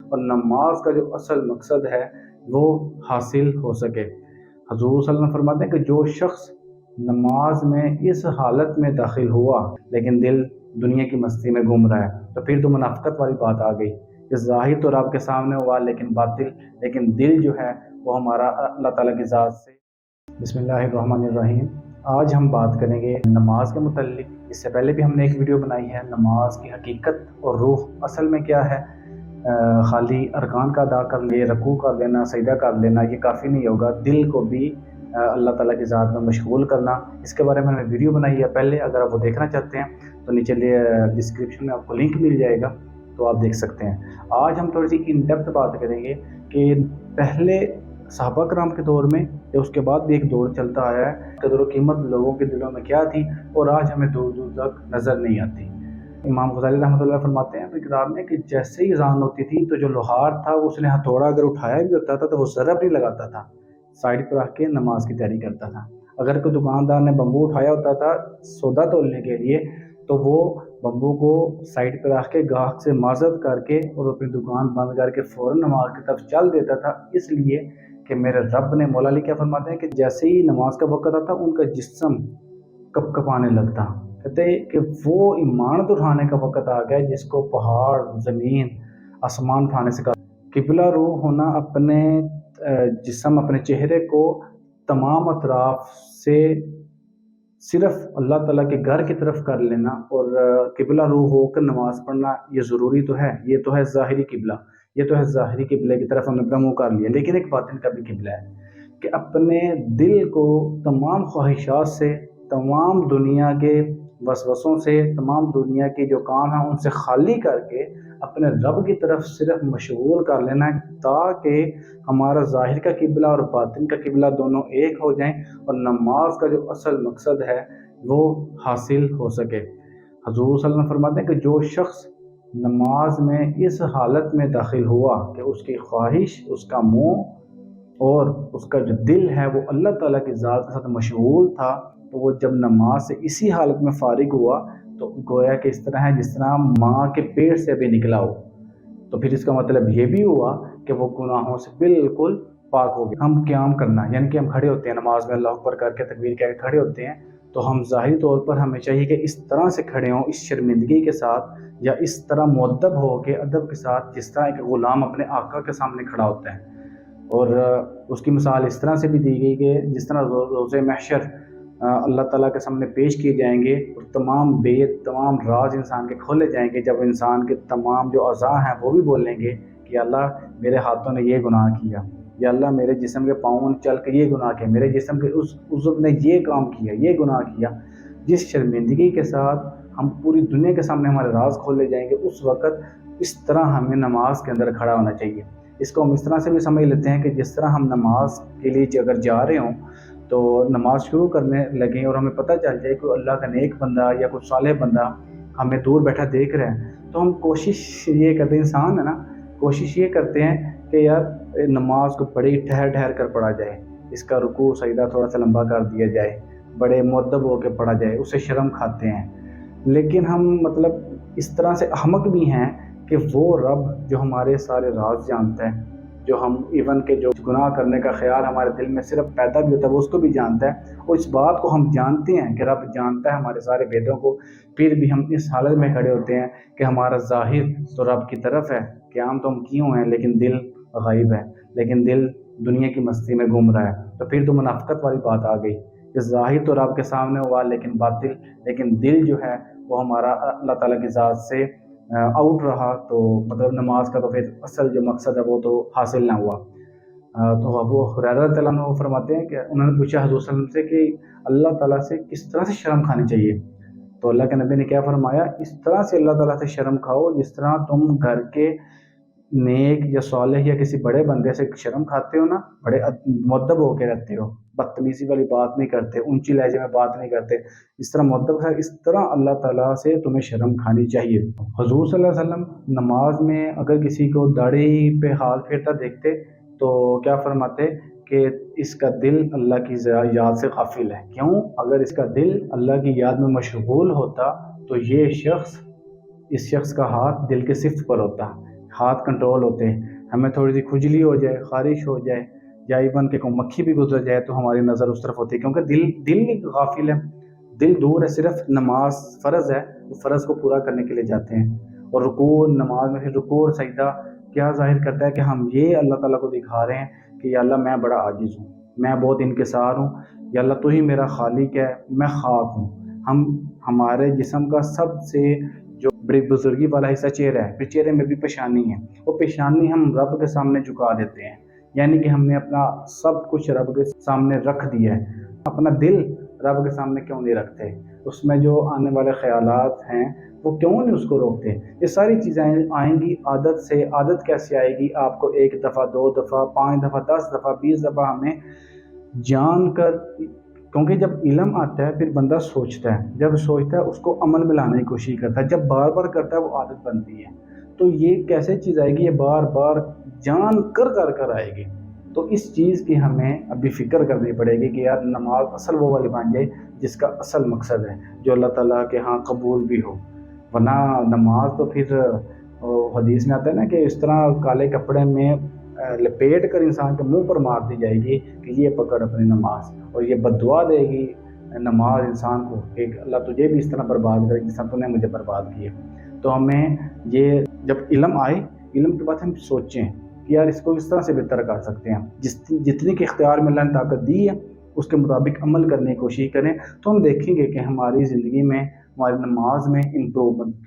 اور نماز کا جو اصل مقصد ہے وہ حاصل ہو سکے۔ حضور صلی اللہ علیہ وسلم فرماتے ہیں کہ جو شخص نماز میں اس حالت میں داخل ہوا لیکن دل دنیا کی مستی میں گھوم رہا ہے تو پھر تو منافقت والی بات آ گئی کہ ظاہر تو رب کے سامنے ہوا لیکن باطل، لیکن دل جو ہے وہ ہمارا اللہ تعالیٰ کی ذات سے۔ بسم اللہ الرحمن الرحیم۔ آج ہم بات کریں گے نماز کے متعلق۔ اس سے پہلے بھی ہم نے ایک ویڈیو بنائی ہے نماز کی حقیقت اور روح اصل میں کیا ہے۔ خالی ارکان کا ادا کر لے، رکوع کر لینا، سجدہ کر لینا یہ کافی نہیں ہوگا، دل کو بھی اللہ تعالیٰ کی ذات میں مشغول کرنا، اس کے بارے میں ہم نے ویڈیو بنائی ہے پہلے۔ اگر آپ وہ دیکھنا چاہتے ہیں تو نیچے ڈسکرپشن میں آپ کو لنک مل جائے گا تو آپ دیکھ سکتے ہیں۔ آج ہم تھوڑی سی ان ڈیپتھ بات کریں گے کہ پہلے صحابہ کرام کے دور میں یا اس کے بعد بھی ایک دور چلتا آیا ہے، قدر و قیمت لوگوں کے دلوں میں کیا تھی اور آج ہمیں دور دور تک نظر نہیں آتی۔ امام غزالی رحمۃ اللہ فرماتے ہیں اپنی کتاب میں کہ جیسے ہی اذان ہوتی تھی تو جو لوہار تھا اس نے ہتھوڑا اگر اٹھایا بھی ہوتا تھا تو وہ ضرب نہیں لگاتا تھا، سائڈ پر رکھ کے نماز کی تیاری کرتا تھا۔ اگر کوئی دکاندار نے بمبو اٹھایا ہوتا تھا سودا تولنے کے لیے تو وہ بمبو کو سائڈ پہ رکھ کے گاہک سے معذرت کر کے اور اپنی دکان بند کر کے فوراً نماز کی طرف چل دیتا تھا، اس لیے کہ میرے رب نے، مولا علی کیا فرماتے ہیں کہ جیسے ہی نماز کا وقت آتا ان کا جسم کپ کپانے لگتا۔ کہتے ہیں کہ وہ ایمان اٹھانے کا وقت آ گیا جس کو پہاڑ، زمین، آسمان اٹھانے سے قبلہ رو ہونا، اپنے جسم، اپنے چہرے کو تمام اطراف سے صرف اللہ تعالیٰ کے گھر کی طرف کر لینا اور قبلہ رو ہو کر نماز پڑھنا یہ ضروری تو ہے، یہ تو ہے ظاہری قبلہ، یہ تو ہے ظاہری قبلے کی طرف ہم نے اپنا منہ کر لیا، لیکن ایک باطن کا بھی قبلہ ہے کہ اپنے دل کو تمام خواہشات سے، تمام دنیا کے وسوسوں سے، تمام دنیا کے جو کام ہیں ان سے خالی کر کے اپنے رب کی طرف صرف مشغول کر لینا ہے تاکہ ہمارا ظاہر کا قبلہ اور باطن کا قبلہ دونوں ایک ہو جائیں اور نماز کا جو اصل مقصد ہے وہ حاصل ہو سکے۔ حضور صلی اللہ علیہ وسلم فرماتے ہیں کہ جو شخص نماز میں اس حالت میں داخل ہوا کہ اس کی خواہش، اس کا منہ اور اس کا جو دل ہے وہ اللہ تعالیٰ کی ذات کے ساتھ مشغول تھا، تو وہ جب نماز سے اسی حالت میں فارغ ہوا تو گویا کہ اس طرح ہے جس طرح ماں کے پیٹ سے بھی نکلا ہو۔ تو پھر اس کا مطلب یہ بھی ہوا کہ وہ گناہوں سے بالکل پاک ہو گیا۔ ہم قیام کرنا یعنی کہ ہم کھڑے ہوتے ہیں نماز میں، اللہ اکبر کر کے تکبیر کہہ کے کھڑے ہوتے ہیں، تو ہم ظاہری طور پر ہمیں چاہیے کہ اس طرح سے کھڑے ہوں، اس شرمندگی کے ساتھ یا اس طرح مؤدب ہو کے ادب کے ساتھ جس طرح ایک غلام اپنے آقا کے سامنے کھڑا ہوتا ہے۔ اور اس کی مثال اس طرح سے بھی دی گئی کہ جس طرح روز محشر اللہ تعالیٰ کے سامنے پیش کیے جائیں گے اور تمام بید، تمام راز انسان کے کھولے جائیں گے، جب انسان کے تمام جو اعضاء ہیں وہ بھی بولیں گے کہ اللہ میرے ہاتھوں نے یہ گناہ کیا، یا اللہ میرے جسم کے پاؤں چل کے یہ گناہ کیا، میرے جسم کے اس عضو نے یہ کام کیا، یہ گناہ کیا، جس شرمندگی کے ساتھ ہم پوری دنیا کے سامنے ہمارے راز کھولے جائیں گے، اس وقت اس طرح ہمیں نماز کے اندر کھڑا ہونا چاہیے۔ اس کو ہم اس طرح سے بھی سمجھ لیتے ہیں کہ جس طرح ہم نماز کے لیے اگر جا رہے ہوں تو نماز شروع کرنے لگیں اور ہمیں پتہ چل جائے کوئی اللہ کا نیک بندہ یا کوئی صالح بندہ ہمیں دور بیٹھا دیکھ رہے ہیں تو ہم کوشش یہ کرتے ہیں، انسان ہے نا، کوشش یہ کرتے ہیں کہ یار نماز کو بڑی ٹھہر ٹھہر کر پڑھا جائے، اس کا رکوع سجدہ تھوڑا سا لمبا کر دیا جائے، بڑے مؤدب ہو کے پڑھا جائے، اسے شرم کھاتے ہیں۔ لیکن ہم مطلب اس طرح سے احمق بھی ہیں کہ وہ رب جو ہمارے سارے راز جانتا ہے، جو ہم ایون کہ جو گناہ کرنے کا خیال ہمارے دل میں صرف پیدا بھی ہوتا ہے وہ اس کو بھی جانتا ہے، اور اس بات کو ہم جانتے ہیں کہ رب جانتا ہے ہمارے سارے بھیدوں کو، پھر بھی ہم اس حالت میں کھڑے ہوتے ہیں کہ ہمارا ظاہر تو رب کی طرف ہے، قیام تو ہم کیے ہوئے ہیں لیکن دل غائب ہے، لیکن دل دنیا کی مستی میں گھوم رہا ہے۔ تو پھر تو منافقت والی بات آ گئی کہ ظاہر تو رب کے سامنے ہوا لیکن باطل، لیکن دل جو ہے وہ ہمارا اللہ تعالیٰ کی ذات سے آؤٹ رہا، تو مطلب نماز کا تو پھر اصل جو مقصد ہے وہ تو حاصل نہ ہوا۔ تو ابو ہریرہ رضی اللہ عنہ فرماتے ہیں کہ انہوں نے پوچھا حضور صلی اللہ علیہ وسلم سے کہ اللہ تعالیٰ سے کس طرح سے شرم کھانی چاہیے، تو اللہ کے نبی نے کیا فرمایا، اس طرح سے اللہ تعالیٰ سے شرم کھاؤ جس طرح تم گھر کے نیک یا صالح یا کسی بڑے بندے سے شرم کھاتے ہو نا، بڑے مؤدب ہو کے رہتے ہو، بدتمیزی والی بات نہیں کرتے، اونچی لہجے میں بات نہیں کرتے، اس طرح مؤدب ہے، اس طرح اللہ تعالیٰ سے تمہیں شرم کھانی چاہیے۔ حضور صلی اللہ علیہ وسلم نماز میں اگر کسی کو داڑھی پہ ہاتھ پھیرتا دیکھتے تو کیا فرماتے کہ اس کا دل اللہ کی یاد سے غافل ہے۔ کیوں؟ اگر اس کا دل اللہ کی یاد میں مشغول ہوتا تو یہ شخص، اس شخص کا ہاتھ دل کے صفت پر ہوتا، ہاتھ کنٹرول ہوتے ہیں، ہمیں تھوڑی سی کھجلی ہو جائے، خارش ہو جائے یا ایون کہ کوئی مکھی بھی گزر جائے تو ہماری نظر اس طرف ہوتی ہے، کیونکہ دل ہی غافل ہے، دل دور ہے، صرف نماز فرض ہے، وہ فرض کو پورا کرنے کے لیے جاتے ہیں۔ اور رکوع نماز میں پھر رکوع اور سجدہ کیا ظاہر کرتا ہے کہ ہم یہ اللہ تعالیٰ کو دکھا رہے ہیں کہ یا اللہ میں بڑا عاجز ہوں، میں بہت انکسار ہوں، یا اللہ تو ہی میرا خالق ہے، میں خاک ہوں۔ ہمارے جسم کا سب سے جو بڑی بزرگی والا حصہ چہرہ ہے، پھر چہرے میں بھی پیشانی ہے، وہ پیشانی ہم رب کے سامنے جھکا دیتے ہیں، یعنی کہ ہم نے اپنا سب کچھ رب کے سامنے رکھ دیا ہے۔ اپنا دل رب کے سامنے کیوں نہیں رکھتے؟ اس میں جو آنے والے خیالات ہیں وہ کیوں نہیں اس کو روکتے؟ یہ ساری چیزیں آئیں گی عادت سے۔ عادت کیسے آئے گی؟ آپ کو 1 دفعہ 2 دفعہ 5 دفعہ 10 دفعہ 20 دفعہ ہمیں جان کر، کیونکہ جب علم آتا ہے پھر بندہ سوچتا ہے، جب سوچتا ہے اس کو عمل میں لانے کی کوشش کرتا ہے، جب بار بار کرتا ہے وہ عادت بنتی ہے۔ تو یہ کیسے چیز آئے گی؟ یہ بار بار جان کر آئے گی۔ تو اس چیز کی ہمیں ابھی فکر کرنی پڑے گی کہ یار نماز اصل وہ والی بن جائے جس کا اصل مقصد ہے، جو اللہ تعالیٰ کے ہاں قبول بھی ہو۔ ورنہ نماز تو پھر حدیث میں آتا ہے نا کہ اس طرح کالے کپڑے میں لپیٹ کر انسان کے منہ پر مار دی جائے گی کہ یہ پکڑ اپنی نماز، اور یہ بددعا دے گی نماز انسان کو کہ اللہ تجھے بھی اس طرح برباد کرے جس طرح تو نے مجھے برباد کیا۔ تو ہمیں یہ جب علم آئے، علم کے بعد ہم سوچیں کہ یار اس کو اس طرح سے بہتر کر سکتے ہیں، جتنی کے اختیار میں اللہ نے طاقت دی ہے اس کے مطابق عمل کرنے کی کوشش کریں، تو ہم دیکھیں گے کہ ہماری زندگی میں، ہماری نماز میں امپروومنٹ